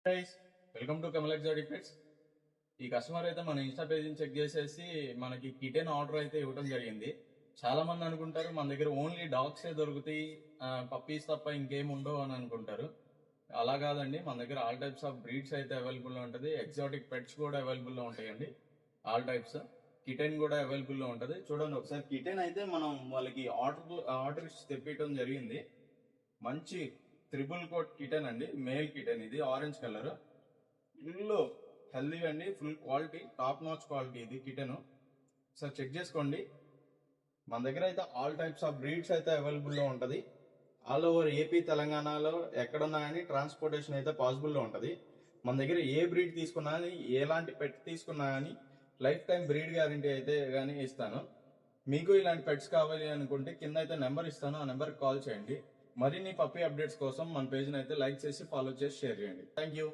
Guys, welcome to Kamal exotic pets. ఈ customer అయితే మన ఇన్స్టా పేజీని చెక్ చేసేసి మనకి కిటెన్ ఆర్డర్ అయితే ఇవ్వడం జరిగింది. చాలా మంది అనుకుంటారు మన దగ్గర ఓన్లీ డాగ్సే దొరుకుతాయి, పప్పీస్ తప్ప ఇంకేం ఉండవు అని అనుకుంటారు. అలా కాదండి, మన దగ్గర ఆల్ టైప్స్ ఆఫ్ బ్రీడ్స్ అయితే అవైలబుల్ లో ఉంటుంది. ఎగ్జాటిక్ పెట్స్ కూడా అవైలబుల్ లో ఉంటాయండి. ఆల్ టైప్స్ కిటెన్ కూడా అవైలబుల్ లో ఉంటుంది. చూడండి ఒకసారి, కిటెన్ అయితే మనం వాళ్ళకి ఆర్డర్ ఇచ్చి తెప్పించడం జరిగింది. మంచి త్రిబుల్ కోట్ కిటెన్ అండి, మేల్ కిటెన్. ఇది ఆరెంజ్ కలర్, ఫుల్ హెల్దీ అండి, full quality, top notch quality ఇది కిటెన్. సార్ చెక్ చేసుకోండి. మన దగ్గర అయితే ఆల్ టైప్స్ ఆఫ్ బ్రీడ్స్ అయితే అవైలబుల్ లో ఉంటది. ఆల్ ఓవర్ ఏపీ తెలంగాణలో ఎక్కడున్నా కానీ ట్రాన్స్పోర్టేషన్ అయితే పాసిబుల్ లో ఉంటది. మన దగ్గర ఏ బ్రీడ్ తీసుకున్నా కానీ, ఎలాంటి పెట్ తీసుకున్నా కానీ లైఫ్ టైం బ్రీడ్ గ్యారంటీ అయితే కానీ ఇస్తాను. మీకు ఇలాంటి పెట్స్ కావాలి అనుకుంటే కింద అయితే నెంబర్ ఇస్తాను, ఆ నెంబర్కి కాల్ చేయండి. మరిన్ని పప్పీ అప్డేట్స్ కోసం మన పేజ్ని అయితే లైక్ చేసి, ఫాలో చేసి, షేర్ చేయండి. Thank you.